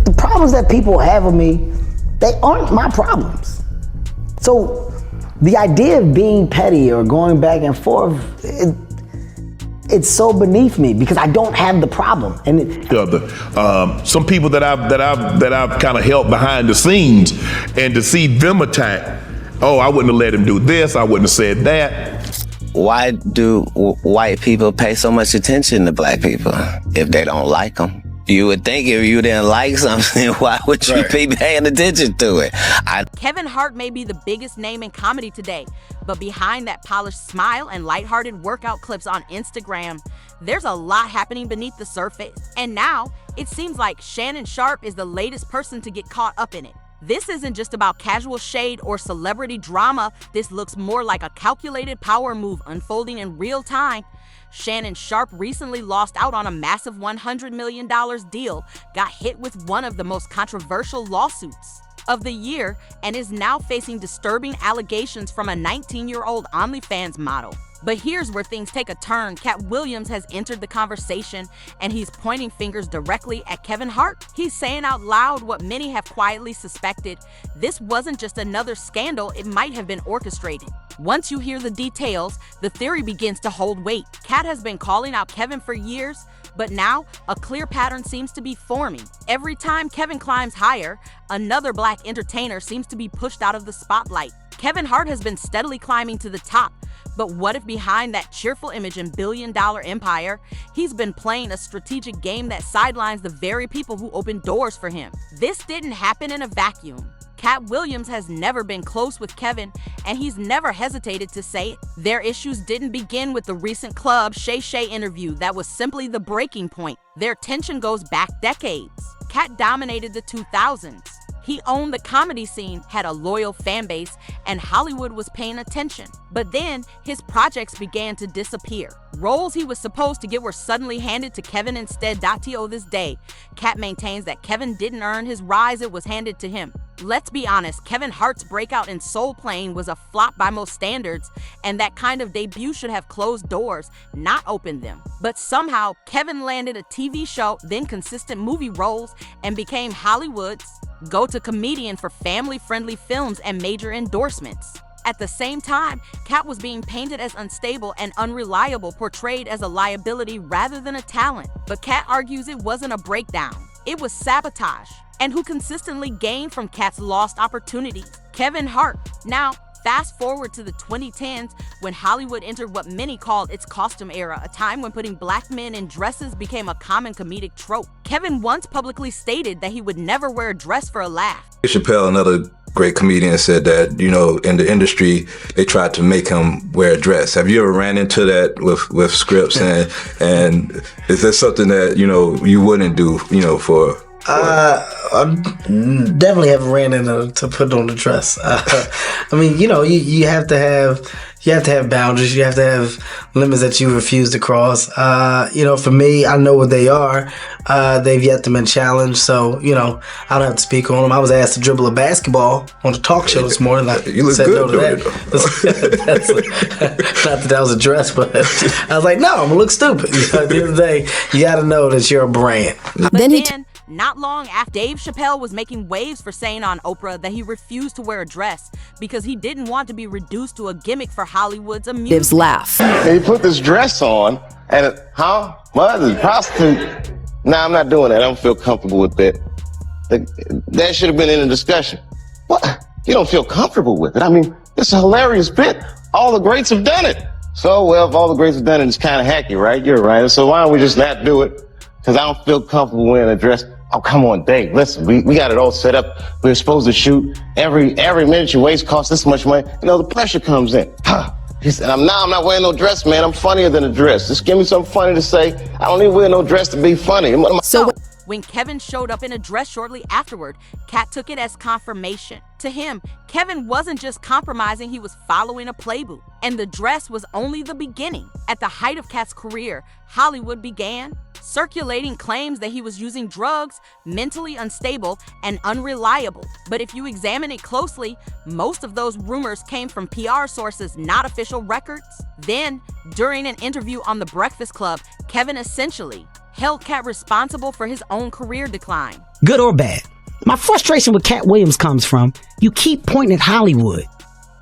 the problems that people have with me, they aren't my problems. So the idea of being petty or going back and forth, it's so beneath me because I don't have the problem. And some people that I've kind of helped behind the scenes, and to see them attack, oh, I wouldn't have let him do this, I wouldn't have said that. Why do white people pay so much attention to black people if they don't like them? You would think if you didn't like something, why would you be paying attention to it? Kevin Hart may be the biggest name in comedy today, but behind that polished smile and lighthearted workout clips on Instagram, there's a lot happening beneath the surface. And now, it seems like Shannon Sharpe is the latest person to get caught up in it. This isn't just about casual shade or celebrity drama. This looks more like a calculated power move unfolding in real time. Shannon Sharpe recently lost out on a massive $100 million deal, got hit with one of the most controversial lawsuits of the year, and is now facing disturbing allegations from a 19-year-old OnlyFans model. But here's where things take a turn. Katt Williams has entered the conversation, and he's pointing fingers directly at Kevin Hart. He's saying out loud what many have quietly suspected. This wasn't just another scandal, it might have been orchestrated. Once you hear the details, the theory begins to hold weight. Katt has been calling out Kevin for years, but now a clear pattern seems to be forming. Every time Kevin climbs higher, another black entertainer seems to be pushed out of the spotlight. Kevin Hart has been steadily climbing to the top, but what if behind that cheerful image and billion-dollar empire, he's been playing a strategic game that sidelines the very people who opened doors for him? This didn't happen in a vacuum. Katt Williams has never been close with Kevin, and he's never hesitated to say it. Their issues didn't begin with the recent Club Shay Shay interview that was simply the breaking point. Their tension goes back decades. Katt dominated the 2000s. He owned the comedy scene, had a loyal fan base, and Hollywood was paying attention. But then, his projects began to disappear. Roles he was supposed to get were suddenly handed to Kevin instead. To this day, Katt maintains that Kevin didn't earn his rise, it was handed to him. Let's be honest, Kevin Hart's breakout in Soul Plane was a flop by most standards, and that kind of debut should have closed doors, not opened them. But somehow, Kevin landed a TV show, then consistent movie roles, and became Hollywood's go-to comedian for family-friendly films and major endorsements. At the same time, Katt was being painted as unstable and unreliable, portrayed as a liability rather than a talent. But Katt argues it wasn't a breakdown, it was sabotage. And who consistently gained from Katt's lost opportunities? Kevin Hart. Now, fast forward to the 2010s when Hollywood entered what many called its costume era, a time when putting black men in dresses became a common comedic trope. Kevin once publicly stated that he would never wear a dress for a laugh. Chappelle, another great comedian, said that, you know, in the industry, they tried to make him wear a dress. Have you ever ran into that with scripts? and is that something that, you know, you wouldn't do, you know, for... I definitely haven't ran into to put on the dress. I mean, you know, you have to have boundaries. You have to have limits that you refuse to cross. You know, for me, I know what they are. They've yet to been challenged, so you know, I don't have to speak on them. I was asked to dribble a basketball on a talk show this morning. You look said good no to that. Not that was a dress, but I was like, no, I'm gonna look stupid. You know, at the end of the day, you got to know that you're a brand. Then not long after, Dave Chappelle was making waves for saying on Oprah that he refused to wear a dress because he didn't want to be reduced to a gimmick for Hollywood's amusement. Laugh. He put this dress on, and what? The prostitute? Nah, I'm not doing that. I don't feel comfortable with that. That should have been in the discussion. What? You don't feel comfortable with it? I mean, it's a hilarious bit. All the greats have done it. So, well, if all the greats have done it, it's kind of hacky, right? You're right. So why don't we just not do it? Because I don't feel comfortable wearing a dress. Oh, come on, Dave. Listen, we got it all set up. We're supposed to shoot. Every minute you waste costs this much money. You know, the pressure comes in. He said, I'm not wearing no dress, man. I'm funnier than a dress. Just give me something funny to say. I don't need to wear no dress to be funny. So when Kevin showed up in a dress shortly afterward, Katt took it as confirmation. To him, Kevin wasn't just compromising, he was following a playbook. And the dress was only the beginning. At the height of Katt's career, Hollywood began circulating claims that he was using drugs, mentally unstable, and unreliable. But if you examine it closely, most of those rumors came from PR sources, not official records. Then, during an interview on The Breakfast Club, Kevin essentially held Katt responsible for his own career decline. Good or bad. My frustration with Katt Williams comes from, you keep pointing at Hollywood.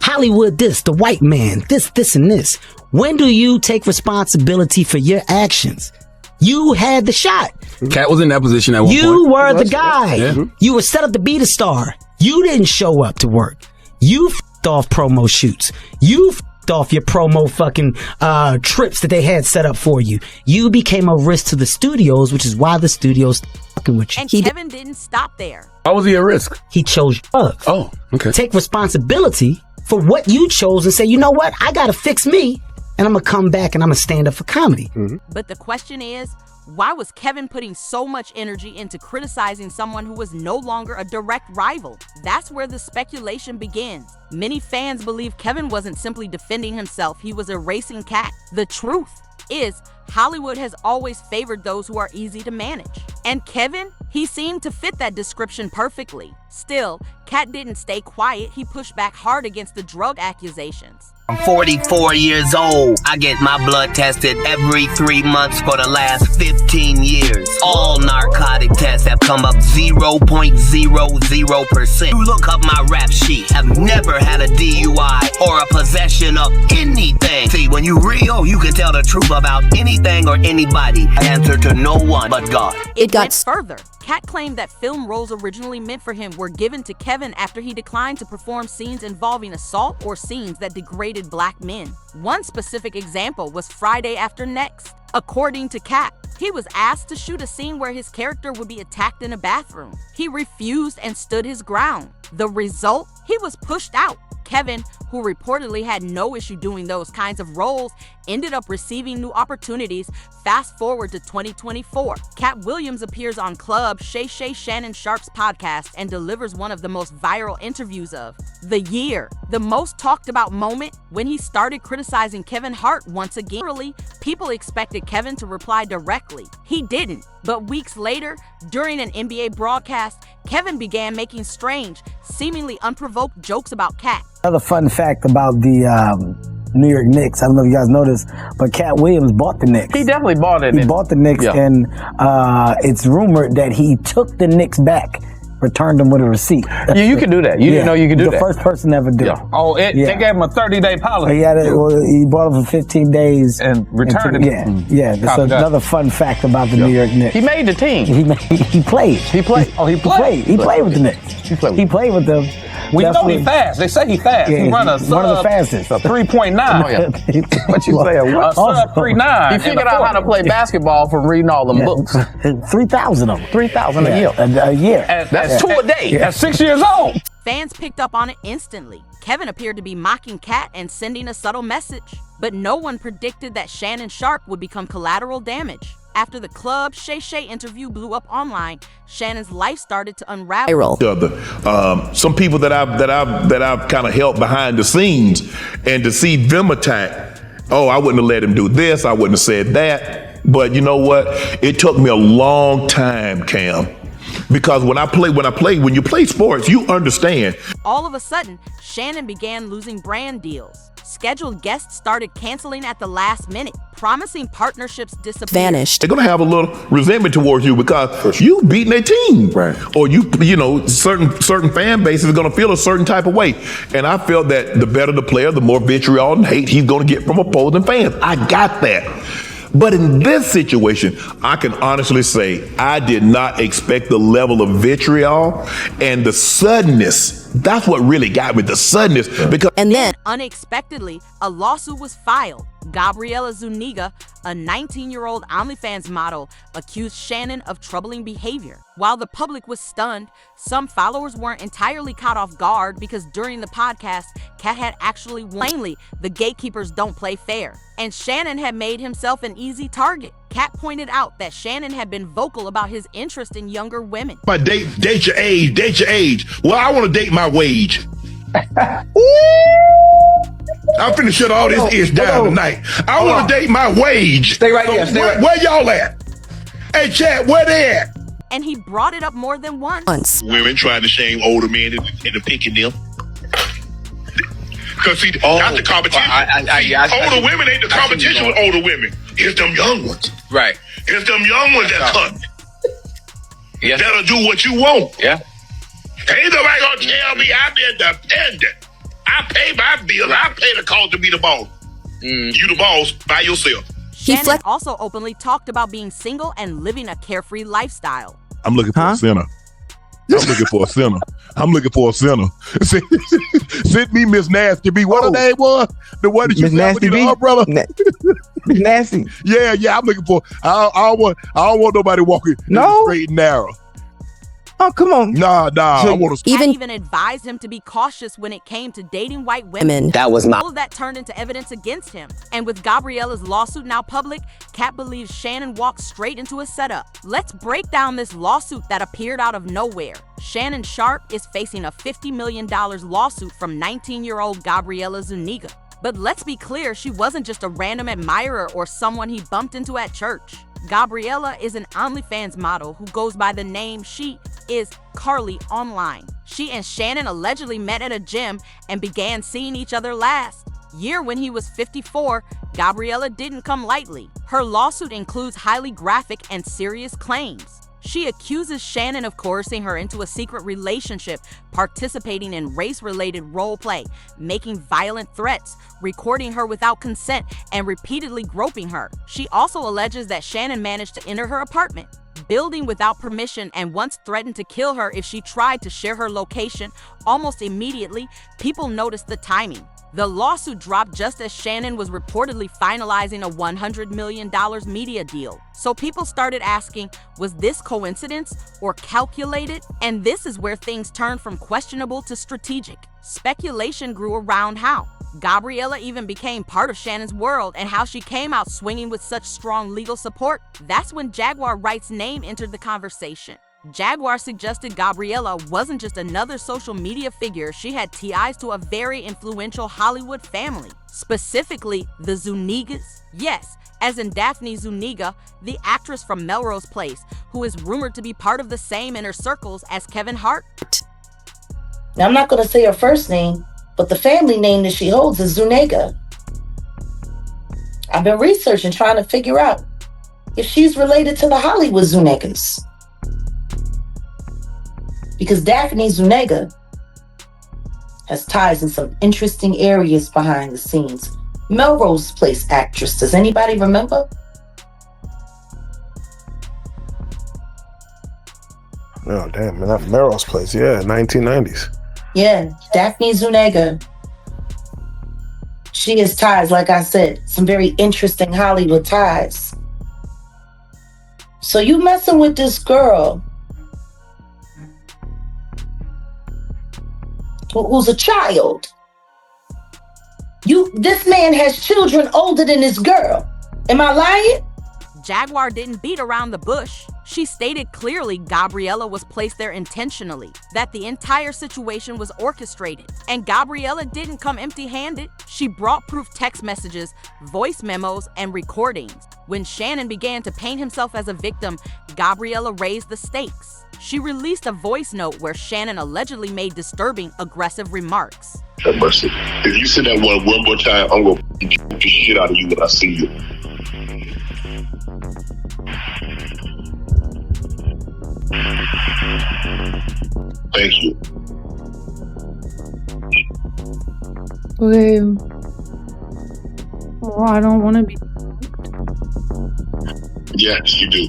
Hollywood this, the white man, this, and this. When do you take responsibility for your actions? You had the shot. Katt was in that position at one point. You were the guy. Yeah. You were set up to be the star. You didn't show up to work. You f***ed off promo shoots. You f***ed off your promo fucking trips that they had set up for you. You became a risk to the studios, which is why the studios fucking with you. And Kevin didn't stop there. How was he at risk? He chose drugs. Oh, okay. Take responsibility for what you chose and say, you know what? I gotta fix me, and I'm gonna come back and I'm gonna stand up for comedy. Mm-hmm. But the question is, why was Kevin putting so much energy into criticizing someone who was no longer a direct rival? That's where the speculation begins. Many fans believe Kevin wasn't simply defending himself, he was erasing Katt. The truth is, Hollywood has always favored those who are easy to manage. And Kevin, he seemed to fit that description perfectly. Still, Katt didn't stay quiet, he pushed back hard against the drug accusations. I'm 44 years old. I get my blood tested every 3 months for the last 15 years. All narcotic tests have come up 0.00%. You look up my rap sheet, have never had a DUI or a possession of anything. See, when you real, you can tell the truth about anything or anybody. I answer to no one but God. It went further. Katt claimed that film roles originally meant for him were given to Kevin after he declined to perform scenes involving assault or scenes that degraded black men. One specific example was Friday After Next. According to Katt, he was asked to shoot a scene where his character would be attacked in a bathroom. He refused and stood his ground. The result? He was pushed out. Kevin, who reportedly had no issue doing those kinds of roles, ended up receiving new opportunities. Fast forward to 2024. Katt Williams appears on Club Shay Shannon Sharpe's podcast and delivers one of the most viral interviews of the year. The most talked about moment when he started criticizing Kevin Hart once again. Literally, people expected Kevin to reply directly. He didn't. But weeks later, during an NBA broadcast, Kevin began making strange, seemingly unprovoked jokes about Katt. Another fun fact about the New York Knicks, I don't know if you guys noticed, but Katt Williams bought the Knicks. He definitely bought it. He bought the Knicks, and it's rumored that he took the Knicks back, returned them with a receipt. Yeah, you can do that. You didn't know you could do that. The first person to ever do it. Oh, they gave him a 30-day policy. He bought it for 15 days. And returned it. Yeah. So another fun fact about the New York Knicks. He made the team. He played. He played. Oh, he played. He played with the Knicks. He played with them. We know he's fast. They say he's fast. He run one of the fastest. A 3.9. What you say? A sub 3.9. He figured out how to play basketball from reading all them books. 3,000 of them. 3,000 a year. A year. That's 2 a day. At 6 years old. Fans picked up on it instantly. Kevin appeared to be mocking Katt and sending a subtle message. But no one predicted that Shannon Sharpe would become collateral damage. After the Club Shay interview blew up online, Shannon's life started to unravel. Some people that I've kind of helped behind the scenes, and to see them attack, oh, I wouldn't have let him do this, I wouldn't have said that. But you know what? It took me a long time, Cam. Because when you play sports, you understand. All of a sudden, Shannon began losing brand deals. Scheduled guests started canceling at the last minute. Promising partnerships disappeared. Vanished. They're gonna have a little resentment towards you because you beating their team, right? Or you know, certain fan bases are gonna feel a certain type of way. And I felt that the better the player, the more vitriol and hate he's gonna get from opposing fans. I got that. But in this situation, I can honestly say I did not expect the level of vitriol and the suddenness. That's what really got me, the suddenness. Because and then, unexpectedly, a lawsuit was filed. Gabriela Zuniga, a 19-year-old OnlyFans model, accused Shannon of troubling behavior. While the public was stunned, some followers weren't entirely caught off guard because during the podcast, Katt had actually plainly, the gatekeepers don't play fair. And Shannon had made himself an easy target. Katt pointed out that Shannon had been vocal about his interest in younger women. My date your age. Well, I want to date my wage. I'm finna shut all this ish down tonight. I want to date my wage. Stay right there. Where y'all at? Hey, chat, where they at? And he brought it up more than once. Women trying to shame older men into picking them. Because see, not the competition. Older women ain't the competition with older women. It's them young ones. Right. It's them young ones that cut. Yes. That'll do what you want. Yeah. Ain't nobody gonna tell me I'm independent. I pay my bills. I pay the cost to be the boss. You the boss by yourself. Shannon also openly talked about being single and living a carefree lifestyle. I'm looking for a sinner. I'm looking for a sinner. I'm looking for a sinner. Send me Miss Nasty B. What her name was? The one that you said with the umbrella? Miss Nasty. Yeah. I'm looking for. I don't want nobody walking straight and narrow. Oh, come on. Nah. I want to. Even advised him to be cautious when it came to dating white women. That was not. All of that turned into evidence against him. And with Gabriella's lawsuit now public, Katt believes Shannon walked straight into a setup. Let's break down this lawsuit that appeared out of nowhere. Shannon Sharpe is facing a $50 million lawsuit from 19-year-old Gabriella Zuniga. But let's be clear, she wasn't just a random admirer or someone he bumped into at church. Gabriella is an OnlyFans model who goes by the name She Is Carly online. She and Shannon allegedly met at a gym and began seeing each other last year when he was 54. Gabriella didn't come lightly. Her lawsuit includes highly graphic and serious claims. She accuses Shannon of coercing her into a secret relationship, participating in race-related role play, making violent threats, recording her without consent, and repeatedly groping her. She also alleges that Shannon managed to enter her apartment, building without permission, and once threatened to kill her if she tried to share her location. Almost immediately, people noticed the timing. The lawsuit dropped just as Shannon was reportedly finalizing a $100 million media deal. So people started asking, was this coincidence or calculated? And this is where things turned from questionable to strategic. Speculation grew around how Gabriella even became part of Shannon's world and how she came out swinging with such strong legal support. That's when Jaguar Wright's name entered the conversation. Jaguar suggested Gabriella wasn't just another social media figure, she had ties to a very influential Hollywood family, specifically the Zunigas. Yes, as in Daphne Zuniga, the actress from Melrose Place, who is rumored to be part of the same inner circles as Kevin Hart. Now, I'm not going to say her first name, but the family name that she holds is Zuniga. I've been researching, trying to figure out if she's related to the Hollywood Zunigas. Because Daphne Zuniga has ties in some interesting areas behind the scenes. Melrose Place actress, does anybody remember? Oh, damn, man, that's Melrose Place, yeah, 1990s. Yeah, Daphne Zuniga. She has ties, like I said, some very interesting Hollywood ties. So you messing with this girl who's a child. This man has children older than this girl. Am I lying? Jaguar didn't beat around the bush. She stated clearly Gabriella was placed there intentionally, that the entire situation was orchestrated. And Gabriella didn't come empty-handed. She brought proof text messages, voice memos, and recordings. When Shannon began to paint himself as a victim, Gabriella raised the stakes. She released a voice note where Shannon allegedly made disturbing, aggressive remarks. Have mercy. If you say that one more time, I'm gonna beat the shit out of you when I see you. Thank you. Okay. Well, I don't want to be. Yes, you do.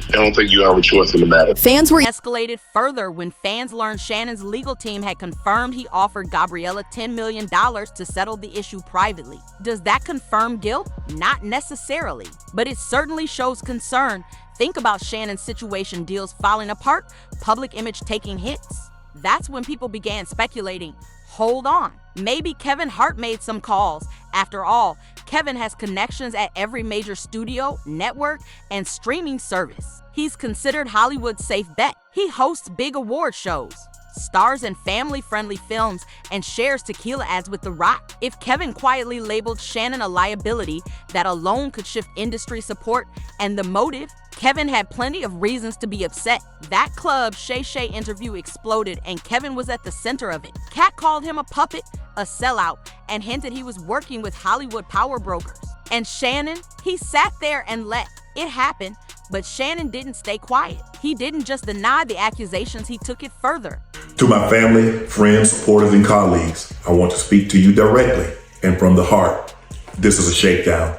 I don't think you have a choice in the matter. Fans were escalated further when fans learned Shannon's legal team had confirmed he offered Gabriella $10 million to settle the issue privately. Does that confirm guilt? Not necessarily, but it certainly shows concern. Think about Shannon's situation, deals falling apart, public image taking hits. That's when people began speculating, hold on, maybe Kevin Hart made some calls. After all, Kevin has connections at every major studio, network, and streaming service. He's considered Hollywood's safe bet. He hosts big award shows, stars in family-friendly films, and shares tequila ads with The Rock. If Kevin quietly labeled Shannon a liability, that alone could shift industry support. And the motive? Kevin had plenty of reasons to be upset. That Club Shay Shay interview exploded, and Kevin was at the center of it. Katt called him a puppet, a sellout, and hinted he was working with Hollywood power brokers. And Shannon, he sat there and let it happen. But Shannon didn't stay quiet. He didn't just deny the accusations, he took it further. To my family, friends, supporters, and colleagues, I want to speak to you directly and from the heart. This is a shakedown.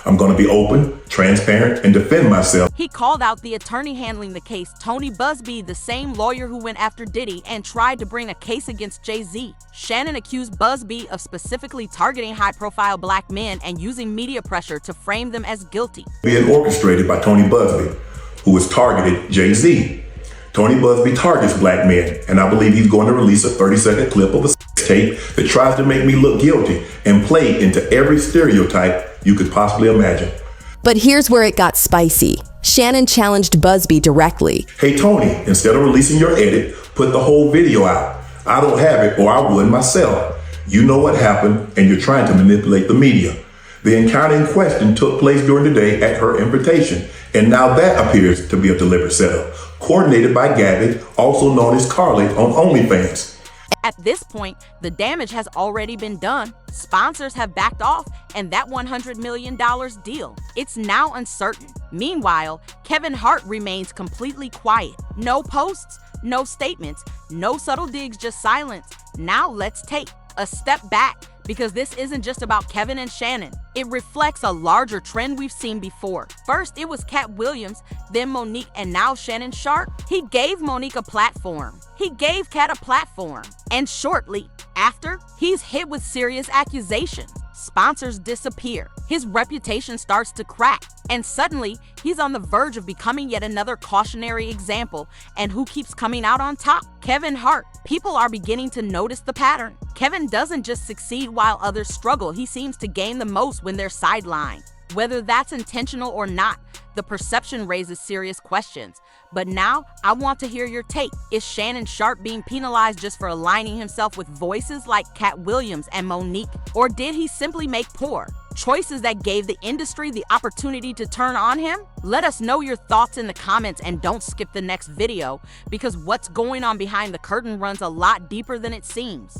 I'm going to be open, transparent, and defend myself. He called out the attorney handling the case, Tony Busby, the same lawyer who went after Diddy and tried to bring a case against Jay-Z. Shannon accused Busby of specifically targeting high-profile black men and using media pressure to frame them as guilty. Being orchestrated by Tony Busby, who has targeted Jay-Z. Tony Busby targets black men, and I believe he's going to release a 30-second clip of a tape that tries to make me look guilty and play into every stereotype you could possibly imagine. But here's where it got spicy. Shannon challenged Busby directly. Hey Tony, instead of releasing your edit, put the whole video out. I don't have it, or I would myself. You know what happened, and you're trying to manipulate the media. The encounter in question took place during the day at her invitation, and now that appears to be a deliberate setup, coordinated by Gabby, also known as Carly on OnlyFans. At this point, the damage has already been done. Sponsors have backed off, and that $100 million deal, it's now uncertain. Meanwhile, Kevin Hart remains completely quiet. No posts, no statements, no subtle digs, just silence. Now let's take a step back, because this isn't just about Kevin and Shannon. It reflects a larger trend we've seen before. First, it was Katt Williams, then Monique, and now Shannon Sharpe. He gave Monique a platform. He gave Katt a platform. And shortly after, he's hit with serious accusations. Sponsors disappear. His reputation starts to crack. And suddenly, he's on the verge of becoming yet another cautionary example. And who keeps coming out on top? Kevin Hart. People are beginning to notice the pattern. Kevin doesn't just succeed while others struggle. He seems to gain the most when they're sidelined. Whether that's intentional or not, the perception raises serious questions. But now, I want to hear your take. Is Shannon Sharpe being penalized just for aligning himself with voices like Katt Williams and Monique? Or did he simply make poor choices that gave the industry the opportunity to turn on him? Let us know your thoughts in the comments, and don't skip the next video, because what's going on behind the curtain runs a lot deeper than it seems.